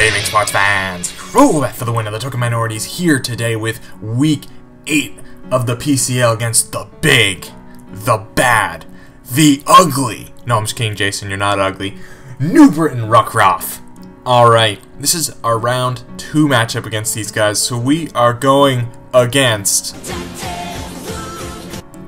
Good evening, sports fans. Rockruff for the win of the token minorities here today with week 8 of the PCL against the big, the bad, the ugly. No, I'm just kidding, Jason. You're not ugly. New Britain Rockruff. Alright, this is our round 2 matchup against these guys. So we are going against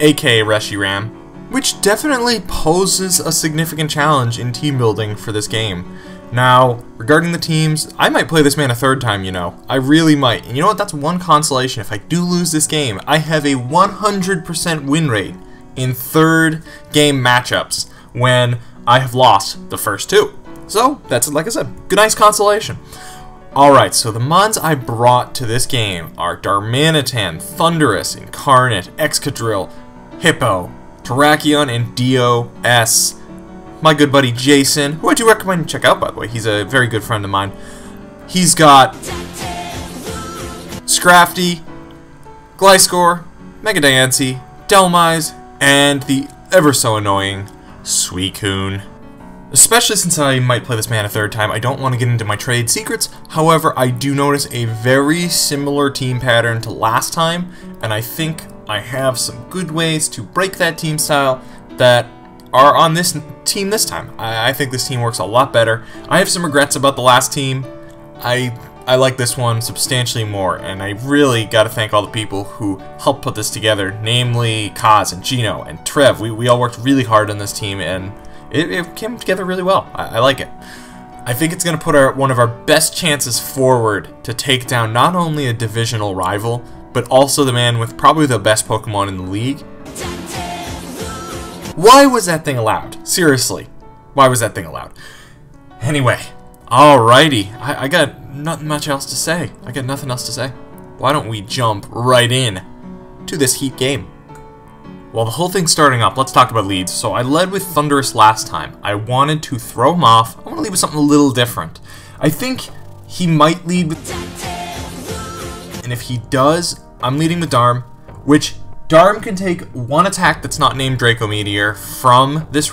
aka Reshiram, which definitely poses a significant challenge in team building for this game. Now, regarding the teams, I might play this man a third time, you know. I really might. And you know what? That's one consolation. If I do lose this game, I have a 100% win rate in third game matchups when I have lost the first 2. So, that's, like I said, good nice consolation. Alright, so the mods I brought to this game are Darmanitan, Thunderous, Incarnate, Excadrill, Hippo, Terrakion, and DOS. My good buddy Jason, who I do recommend you check out, by the way. He's a very good friend of mine. He's got Scrafty, Gliscor, Megadancy, Delmise, and the ever so annoying Suicune. Especially since I might play this man a third time, I don't want to get into my trade secrets. However, I do notice a very similar team pattern to last time, and I think I have some good ways to break that team style that are on this team this time. I think this team works a lot better. I have some regrets about the last team. I like this one substantially more, and I really got to thank all the people who helped put this together, namely Kaz and Gino and Trev. We all worked really hard on this team, and it came together really well. I like it. I think it's going to put one of our best chances forward to take down not only a divisional rival, but also the man with probably the best Pokemon in the league. Why was that thing allowed? Seriously, why was that thing allowed? Anyway, alrighty, I got nothing much else to say. I got nothing else to say. Why don't we jump right in to this Heat game? Well, the whole thing's starting up. Let's talk about leads. So I led with Thunderous last time. I wanted to throw him off. I want to lead with something a little different. I think he might lead with... And if he does, I'm leading with Darm, which Darm can take one attack that's not named Draco Meteor from this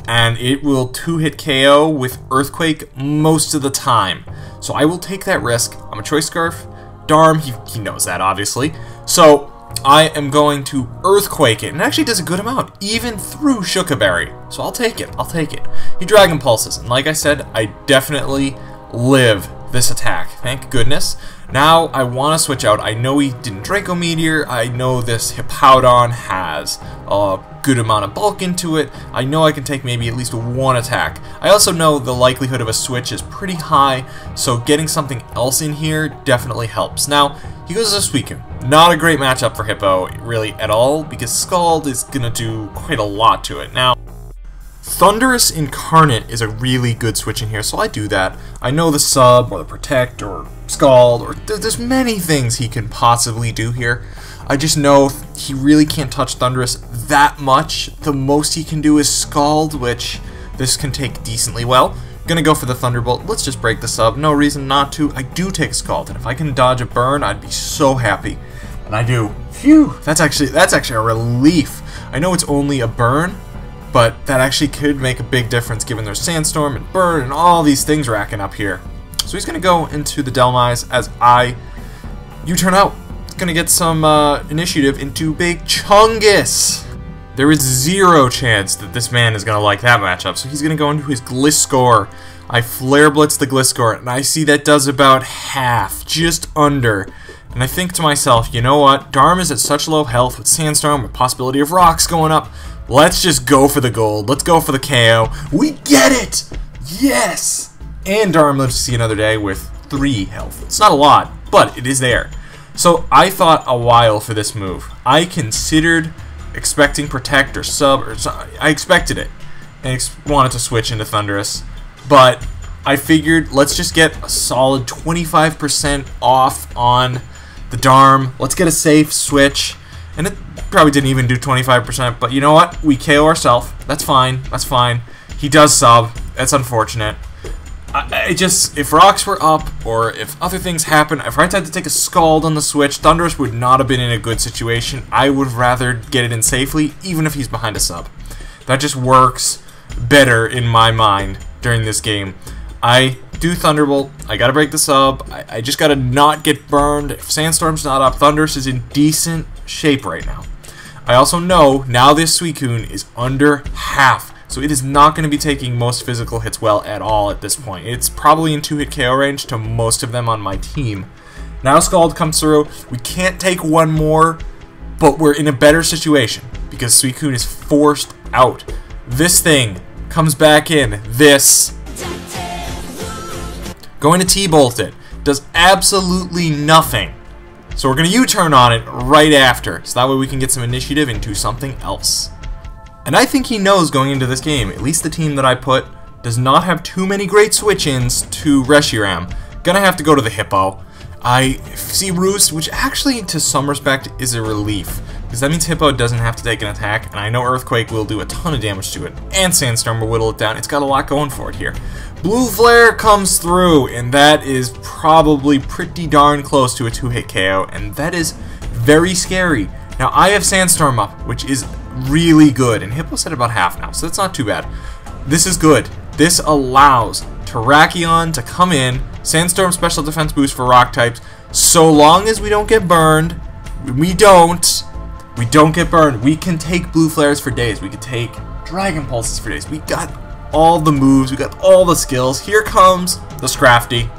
and it will 2-hit KO with Earthquake most of the time. So I will take that risk. I'm a Choice Scarf. Darm, he knows that, obviously. So I am going to Earthquake it, and it actually does a good amount, even through Shukaberry. So I'll take it. I'll take it. He Dragon Pulses, and like I said, I definitely live this attack. Thank goodness. Now I want to switch out. I know he didn't Draco Meteor. I know this Hippowdon has a good amount of bulk into it. I know I can take maybe at least one attack. I also know the likelihood of a switch is pretty high, so getting something else in here definitely helps. Now, he goes as a Suicune. Not a great matchup for Hippo, really, at all, because Scald is going to do quite a lot to it. Now, Thunderous Incarnate is a really good switch in here, so I do that. I know the Sub, or the Protect, or Scald, or there's many things he can possibly do here. I just know he really can't touch Thunderous that much. The most he can do is Scald, which this can take decently well. Gonna go for the Thunderbolt. Let's just break the Sub. No reason not to. I do take Scald, and if I can dodge a burn, I'd be so happy. And I do. Phew! That's actually a relief. I know it's only a burn, but that actually could make a big difference given there's Sandstorm and Burn and all these things racking up here. So he's going to go into the Delmise as I U-turn out. He's going to get some initiative into Big Chungus. There is 0 chance that this man is going to like that matchup, so he's going to go into his Gliscor. I Flare Blitz the Gliscor, and I see that does about half, just under. And I think to myself, you know what? Darm is at such low health with Sandstorm, with possibility of rocks going up. Let's just go for the gold. Let's go for the KO. We get it! Yes! And Darm lives to see another day with 3 health. It's not a lot, but it is there. So I thought a while for this move. I considered expecting Protect or Sub, or I expected it, and wanted to switch into Thunderous. But I figured, let's just get a solid 25% off on the Darm. Let's get a safe switch. And it probably didn't even do 25%, but you know what? We KO ourselves. That's fine. That's fine. He does Sub. That's unfortunate. If rocks were up, or if other things happen, if I had to take a Scald on the switch, Thunderous would not have been in a good situation. I would rather get it in safely, even if he's behind a Sub. That just works better in my mind during this game. I do Thunderbolt. I gotta break the sub. I just gotta not get burned. If Sandstorm's not up, Thundurus is in decent shape right now. I also know now this Suicune is under half, so it is not going to be taking most physical hits well at all at this point. It's probably in 2-hit KO range to most of them on my team. Now Scald comes through. We can't take one more, but we're in a better situation because Suicune is forced out. This thing comes back in. This. Going to T-Bolt it. Does absolutely nothing. So we're going to U-turn on it right after, so that way we can get some initiative into something else. And I think he knows going into this game, at least the team that I put, does not have too many great switch-ins to Reshiram. Gonna have to go to the Hippo. I see Roost, which actually, to some respect, is a relief. Because that means Hippo doesn't have to take an attack, and I know Earthquake will do a ton of damage to it. And Sandstorm will whittle it down. It's got a lot going for it here. Blue Flare comes through, and that is probably pretty darn close to a 2-hit KO, and that is very scary. Now, I have Sandstorm up, which is really good, and Hippo's at about half now, so that's not too bad. This is good. This allows Terrakion to come in, Sandstorm special defense boost for rock types, so long as we don't get burned. We don't get burned. We can take Blue Flares for days. We can take Dragon Pulses for days. We got all the moves. We got all the skills. Here comes the Scrafty.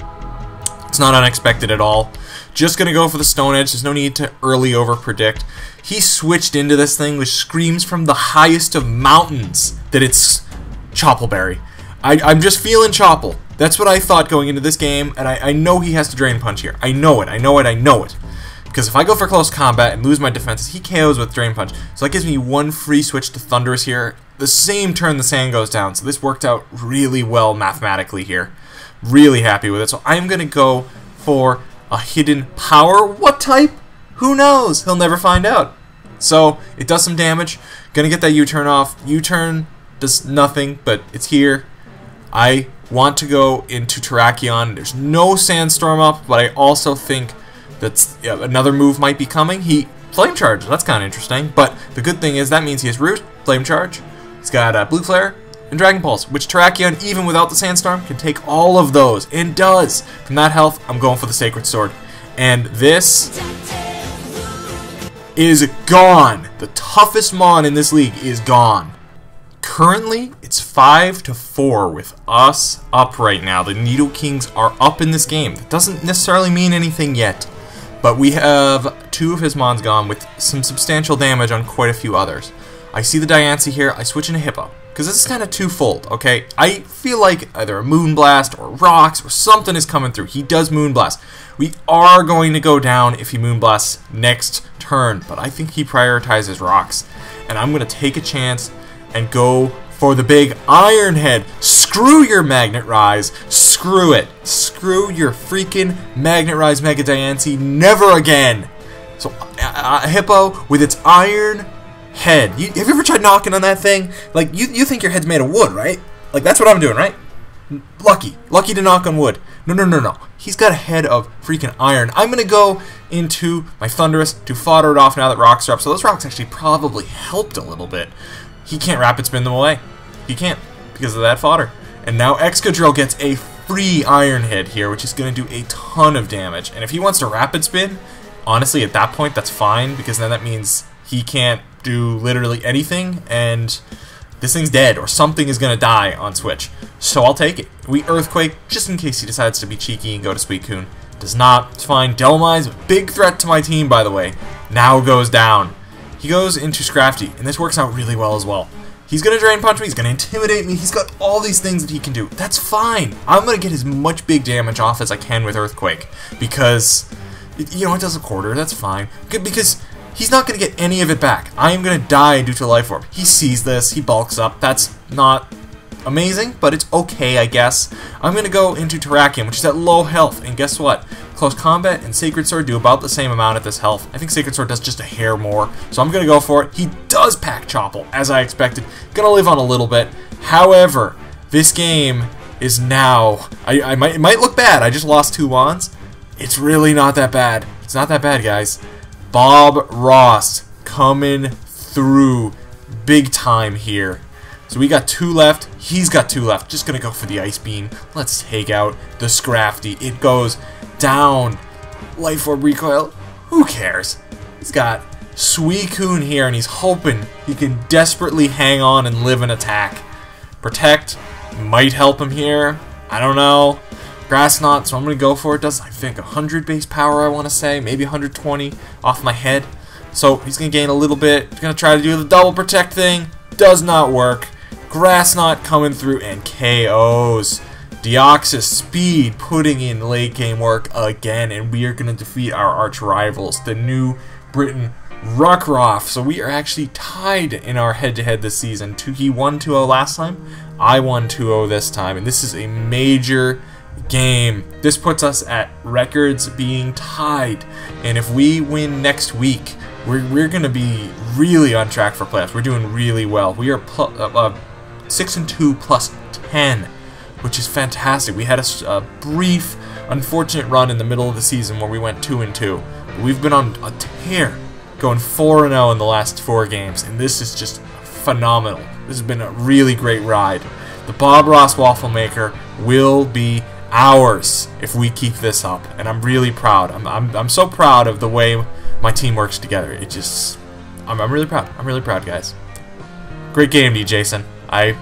It's not unexpected at all. Just gonna go for the Stone Edge. There's no need to early over predict. He switched into this thing, which screams from the highest of mountains that it's Choppleberry. I'm just feeling Chopple. That's what I thought going into this game, and I know he has to Drain Punch here. I know it. Because if I go for close combat and lose my defenses, he KOs with Drain Punch. So that gives me one free switch to Thundurus here. The same turn the sand goes down, so this worked out really well mathematically here. Really happy with it. So I'm going to go for a hidden power. What type? Who knows? He'll never find out. So it does some damage. Gonna get that U-turn off. U-turn does nothing, but it's here. I want to go into Terrakion. There's no Sandstorm up, but I also think that another move might be coming. He Flame Charge. That's kind of interesting. But the good thing is that means he has Root, Flame Charge. He's got Blue Flare and Dragon Pulse, which Terrakion, even without the Sandstorm, can take all of those, and does. From that health, I'm going for the Sacred Sword. And this is gone. The toughest Mon in this league is gone. Currently, it's 5-4 with us up right now. The Nidokings are up in this game. That doesn't necessarily mean anything yet, but we have 2 of his Mons gone with some substantial damage on quite a few others. I see the Diancie here. I switch into Hippo, because this is kind of twofold, okay? I feel like either a Moonblast or Rocks or something is coming through. He does Moonblast. We are going to go down if he Moonblasts next turn, but I think he prioritizes Rocks. And I'm going to take a chance and go for the big Iron Head. Screw your Magnet Rise. Screw it. Screw your freaking Magnet Rise Mega Diancie. Never again. So, Hippo with its Iron Head. Have you ever tried knocking on that thing? Like, you think your head's made of wood, right? Like, that's what I'm doing, right? Lucky to knock on wood. No. He's got a head of freaking iron. I'm going to go into my Thundurus to fodder it off now that Rocks are up. So those Rocks actually probably helped a little bit. He can't Rapid Spin them away. He can't because of that fodder. And now Excadrill gets a free Iron Head here, which is going to do a ton of damage. And if he wants to Rapid Spin, honestly, at that point, that's fine, because then that means he can't do literally anything, and this thing's dead, or something is going to die on switch. So I'll take it. We Earthquake, just in case he decides to be cheeky and go to Suicune. Does not. It's fine. Dhelmise, big threat to my team, by the way, now goes down. He goes into Scrafty, and this works out really well as well. He's going to Drain Punch me, he's going to Intimidate me, he's got all these things that he can do. That's fine. I'm going to get as much big damage off as I can with Earthquake, because, you know, it does a quarter, that's fine. Good, because he's not going to get any of it back. I am going to die due to Life Orb. He sees this, he bulks up. That's not amazing, but it's okay, I guess. I'm going to go into Terrakion, which is at low health, and guess what? Close Combat and Sacred Sword do about the same amount at this health. I think Sacred Sword does just a hair more, so I'm going to go for it. He does pack Chopple, as I expected. Going to live on a little bit. However, this game is now... it might look bad. I just lost 2 wands. It's really not that bad. It's not that bad, guys. Bob Ross coming through big time here. So we got 2 left. He's got 2 left. Just going to go for the Ice Beam. Let's take out the Scrafty. It goes down. Life Orb recoil. Who cares? He's got Suicune here, and he's hoping he can desperately hang on and live an attack. Protect might help him here. I don't know. Grass Knot, so I'm going to go for it. Does, I think, 100 base power, I want to say. Maybe 120 off my head. So he's going to gain a little bit. He's going to try to do the double protect thing. Does not work. Grass Knot coming through and KOs. Deoxys Speed putting in late game work again, and we are going to defeat our arch rivals, the New Britain Rockruff. So we are actually tied in our head-to-head this season. He won 2-0 last time. I won 2-0 this time, and this is a major game. This puts us at records being tied, and if we win next week, we're going to be really on track for playoffs. We're doing really well. We are 6-2 plus 10. Which is fantastic. We had a brief, unfortunate run in the middle of the season where we went 2-2. But we've been on a tear, going 4-0 in the last 4 games, and this is just phenomenal. This has been a really great ride. The Bob Ross Waffle Maker will be ours if we keep this up, and I'm really proud. I'm so proud of the way my team works together. It just, I'm really proud. I'm really proud, guys. Great game to you, Jason. I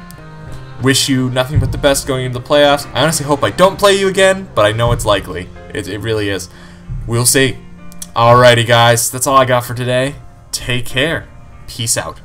wish you nothing but the best going into the playoffs. I honestly hope I don't play you again, but I know it's likely. It really is. We'll see. Alrighty, guys. That's all I got for today. Take care. Peace out.